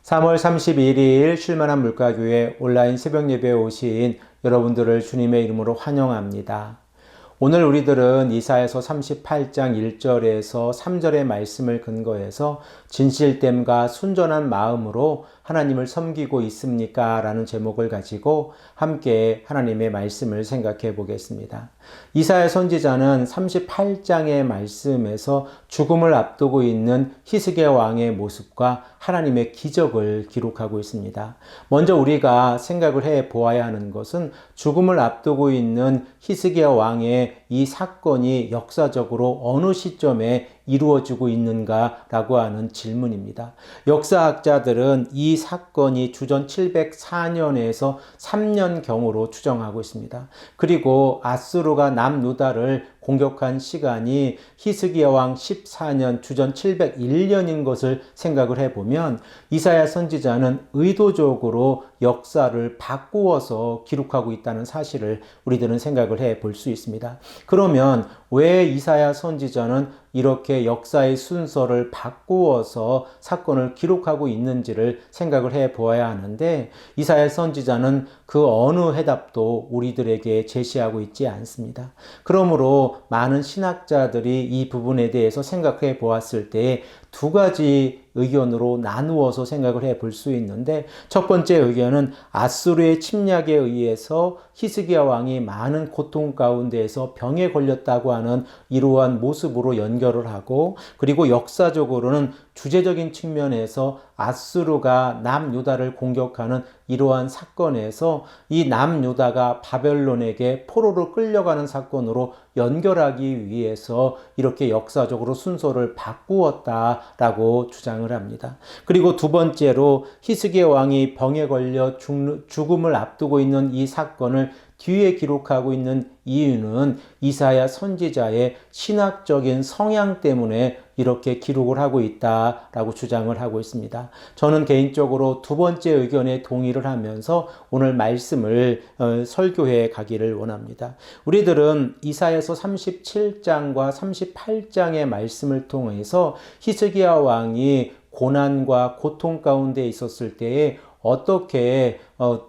3월 31일 쉴만한 물가교회 온라인 새벽 예배에 오신 여러분들을 주님의 이름으로 환영합니다. 오늘 우리들은 이사야서 38장 1절에서 3절의 말씀을 근거해서 진실됨과 순전한 마음으로 하나님을 섬기고 있습니까? 라는 제목을 가지고 함께 하나님의 말씀을 생각해 보겠습니다. 이사야 선지자는 38장의 말씀에서 죽음을 앞두고 있는 히스기야 왕의 모습과 하나님의 기적을 기록하고 있습니다. 먼저 우리가 생각을 해 보아야 하는 것은 죽음을 앞두고 있는 히스기야 왕의 이 사건이 역사적으로 어느 시점에 이루어지고 있는가라고 하는 질문입니다. 역사학자들은 이 사건이 주전 704년에서 3년경으로 추정하고 있습니다. 그리고 아수르가 남유다를 공격한 시간이 히스기야 왕 14년 주전 701년인 것을 생각을 해보면 이사야 선지자는 의도적으로 역사를 바꾸어서 기록하고 있다는 사실을 우리들은 생각을 해 볼 수 있습니다. 그러면 왜 이사야 선지자는 이렇게 역사의 순서를 바꾸어서 사건을 기록하고 있는지를 생각을 해 보아야 하는데, 이사야 선지자는 그 어느 해답도 우리들에게 제시하고 있지 않습니다. 그러므로 많은 신학자들이 이 부분에 대해서 생각해 보았을 때 두 가지 의견으로 나누어서 생각을 해 볼 수 있는데, 첫 번째 의견은 아수르의 침략에 의해서 히스기야 왕이 많은 고통 가운데에서 병에 걸렸다고 하는 이러한 모습으로 연결을 하고, 그리고 역사적으로는 주제적인 측면에서 아수르가 남유다를 공격하는 이러한 사건에서 이 남유다가 바벨론에게 포로로 끌려가는 사건으로 연결하기 위해서 이렇게 역사적으로 순서를 바꾸었다라고 주장을 합니다. 그리고 두 번째로 히스기야 왕이 병에 걸려 죽음을 앞두고 있는 이 사건을 뒤에 기록하고 있는 이유는 이사야 선지자의 신학적인 성향 때문에 이렇게 기록을 하고 있다라고 주장을 하고 있습니다. 저는 개인적으로 두 번째 의견에 동의를 하면서 오늘 말씀을 설교해 가기를 원합니다. 우리들은 이사야서 37장과 38장의 말씀을 통해서 히스기야 왕이 고난과 고통 가운데 있었을 때에 어떻게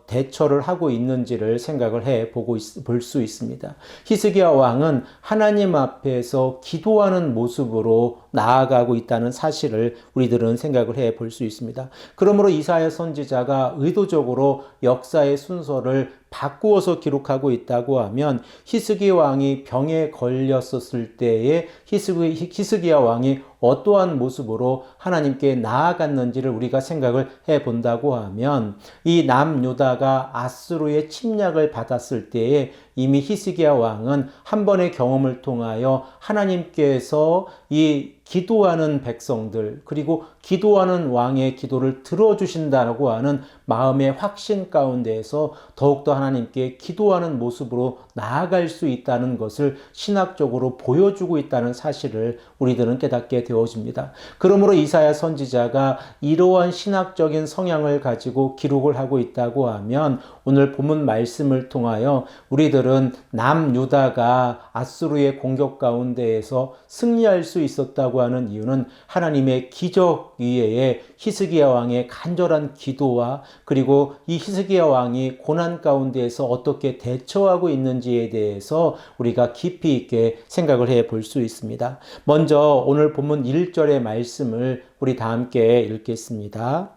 대처를 하고 있는지를 생각을 해 볼 수 있습니다. 히스기야 왕은 하나님 앞에서 기도하는 모습으로 나아가고 있다는 사실을 우리들은 생각을 해 볼 수 있습니다. 그러므로 이사야 선지자가 의도적으로 역사의 순서를 바꾸어서 기록하고 있다고 하면 히스기야 왕이 병에 걸렸었을 때에 히스기야 왕이 어떠한 모습으로 하나님께 나아갔는지를 우리가 생각을 해 본다고 하면, 이 남유다가 아수르의 침략을 받았을 때에 이미 히스기야 왕은 한 번의 경험을 통하여 하나님께서 이 기도하는 백성들, 그리고 기도하는 왕의 기도를 들어주신다고 하는 마음의 확신 가운데에서 더욱더 하나님께 기도하는 모습으로 나아갈 수 있다는 것을 신학적으로 보여주고 있다는 사실을 우리들은 깨닫게 되어집니다. 그러므로 이사야 선지자가 이러한 신학적인 성향을 가지고 기록을 하고 있다고 하면, 오늘 본문 말씀을 통하여 우리들은 남유다가 아수르의 공격 가운데에서 승리할 수 있었다고 하는 이유는 하나님의 기적 이외에 히스기야 왕의 간절한 기도와, 그리고 이 히스기야 왕이 고난 가운데에서 어떻게 대처하고 있는지에 대해서 우리가 깊이 있게 생각을 해 볼 수 있습니다. 먼저 오늘 본문 1절의 말씀을 우리 다 함께 읽겠습니다.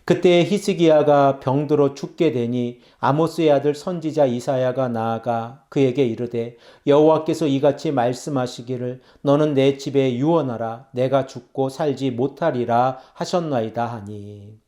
그때 히스기야가 병들어 죽게 되니 아모스의 아들 선지자 이사야가 나아가 그에게 이르되, 여호와께서 이같이 말씀하시기를 너는 내 집에 유언하라. 내가 죽고 살지 못하리라 하셨나이다 하니.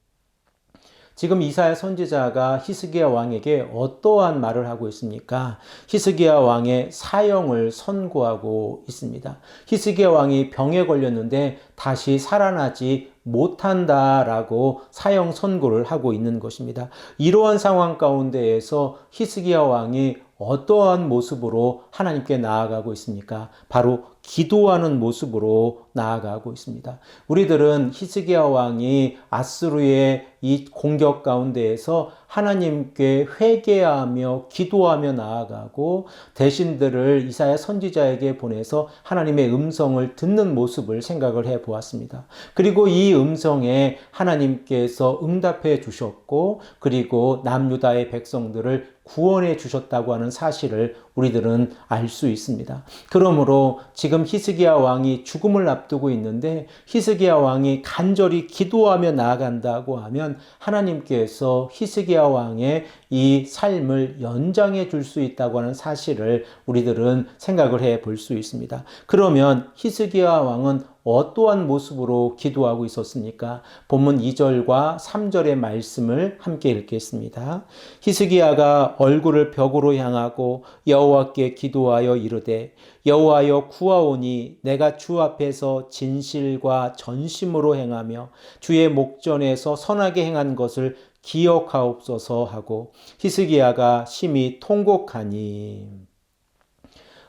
지금 이사야 선지자가 히스기야 왕에게 어떠한 말을 하고 있습니까? 히스기야 왕의 사형을 선고하고 있습니다. 히스기야 왕이 병에 걸렸는데 다시 살아나지 못한다라고 사형 선고를 하고 있는 것입니다. 이러한 상황 가운데에서 히스기야 왕이 어떠한 모습으로 하나님께 나아가고 있습니까? 바로 기도하는 모습으로 나아가고 있습니다. 우리들은 히스기야 왕이 아수르의 이 공격 가운데에서 하나님께 회개하며 기도하며 나아가고 대신들을 이사야 선지자에게 보내서 하나님의 음성을 듣는 모습을 생각을 해 보았습니다. 그리고 이 음성에 하나님께서 응답해 주셨고 그리고 남유다의 백성들을 구원해 주셨다고 하는 사실을 우리들은 알 수 있습니다. 그러므로 지금 히스기야 왕이 죽음을 앞두고 있는데 히스기야 왕이 간절히 기도하며 나아간다고 하면 하나님께서 히스기야 왕의 이 삶을 연장해 줄 수 있다고 하는 사실을 우리들은 생각을 해 볼 수 있습니다. 그러면 히스기야 왕은 어떠한 모습으로 기도하고 있었습니까? 본문 2절과 3절의 말씀을 함께 읽겠습니다. 히스기야가 얼굴을 벽으로 향하고 여호와께 기도하여 이르되 여호와여 구하오니 내가 주 앞에서 진실과 전심으로 행하며 주의 목전에서 선하게 행한 것을 기억하옵소서 하고 히스기야가 심히 통곡하니.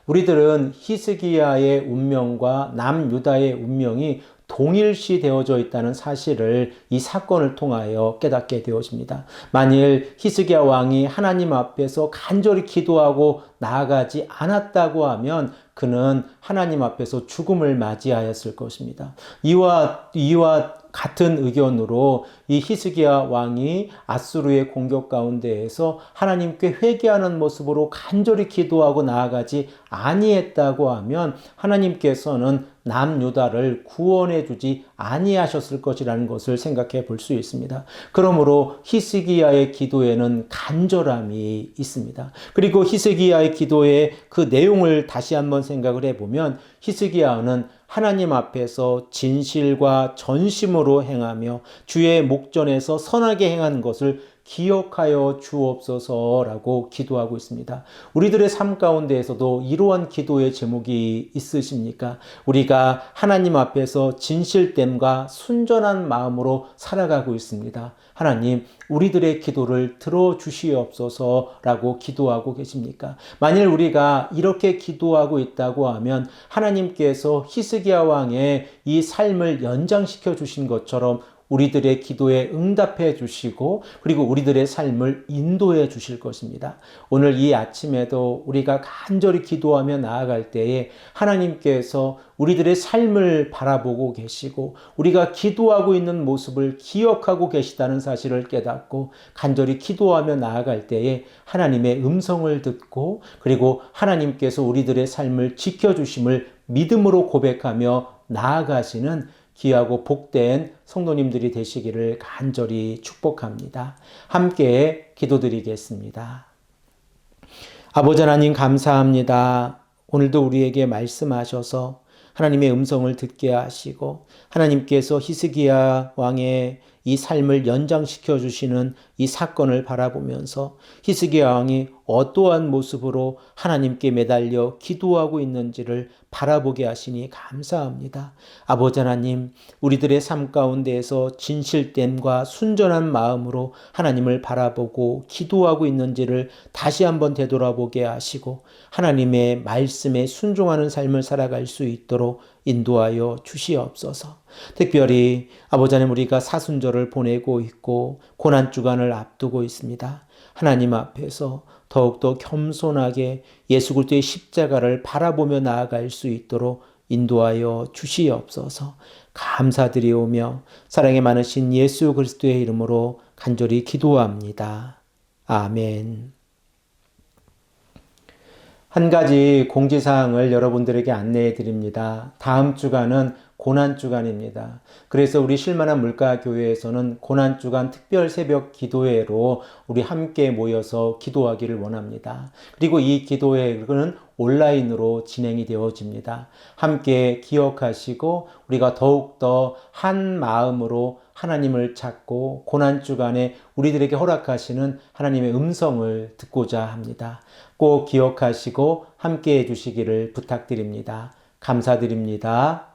우리들은 히스기야의 운명과 남유다의 운명이 동일시 되어져 있다는 사실을 이 사건을 통하여 깨닫게 되어집니다. 만일 히스기야 왕이 하나님 앞에서 간절히 기도하고 나아가지 않았다고 하면 그는 하나님 앞에서 죽음을 맞이하였을 것입니다. 이와 같은 의견으로 이 히스기야 왕이 아수르의 공격 가운데에서 하나님께 회개하는 모습으로 간절히 기도하고 나아가지 아니했다고 하면 하나님께서는 남유다를 구원해 주지 아니하셨을 것이라는 것을 생각해 볼 수 있습니다. 그러므로 히스기야의 기도에는 간절함이 있습니다. 그리고 히스기야의 기도의 그 내용을 다시 한번 생각을 해보면 히스기야는 하나님 앞에서 진실과 전심으로 행하며 주의 목전에서 선하게 행한 것을 기억하여 주옵소서라고 기도하고 있습니다. 우리들의 삶 가운데에서도 이러한 기도의 제목이 있으십니까? 우리가 하나님 앞에서 진실됨과 순전한 마음으로 살아가고 있습니다. 하나님, 우리들의 기도를 들어주시옵소서라고 기도하고 계십니까? 만일 우리가 이렇게 기도하고 있다고 하면 하나님께서 히스기야 왕의 이 삶을 연장시켜 주신 것처럼 우리들의 기도에 응답해 주시고 그리고 우리들의 삶을 인도해 주실 것입니다. 오늘 이 아침에도 우리가 간절히 기도하며 나아갈 때에 하나님께서 우리들의 삶을 바라보고 계시고 우리가 기도하고 있는 모습을 기억하고 계시다는 사실을 깨닫고 간절히 기도하며 나아갈 때에 하나님의 음성을 듣고 그리고 하나님께서 우리들의 삶을 지켜주심을 믿음으로 고백하며 나아가시는 귀하고 복된 성도님들이 되시기를 간절히 축복합니다. 함께 기도드리겠습니다. 아버지 하나님 감사합니다. 오늘도 우리에게 말씀하셔서 하나님의 음성을 듣게 하시고 하나님께서 히스기야 왕의 이 삶을 연장시켜 주시는 이 사건을 바라보면서 히스기야 왕이 어떠한 모습으로 하나님께 매달려 기도하고 있는지를 바라보게 하시니 감사합니다. 아버지 하나님, 우리들의 삶 가운데에서 진실됨과 순전한 마음으로 하나님을 바라보고 기도하고 있는지를 다시 한번 되돌아보게 하시고 하나님의 말씀에 순종하는 삶을 살아갈 수 있도록 인도하여 주시옵소서. 특별히 아버지 하나님, 우리가 사순절을 보내고 있고 고난주간을 앞두고 있습니다. 하나님 앞에서 더욱더 겸손하게 예수 그리스도의 십자가를 바라보며 나아갈 수 있도록 인도하여 주시옵소서. 감사드리오며 사랑이 많으신 예수 그리스도의 이름으로 간절히 기도합니다. 아멘. 한 가지 공지사항을 여러분들에게 안내해 드립니다. 다음 주간은 고난주간입니다. 그래서 우리 쉴만한 물가교회에서는 고난주간 특별 새벽 기도회로 우리 함께 모여서 기도하기를 원합니다. 그리고 이 기도회는 온라인으로 진행이 되어집니다. 함께 기억하시고 우리가 더욱더 한 마음으로 하나님을 찾고 고난주간에 우리들에게 허락하시는 하나님의 음성을 듣고자 합니다. 꼭 기억하시고 함께 해주시기를 부탁드립니다. 감사드립니다.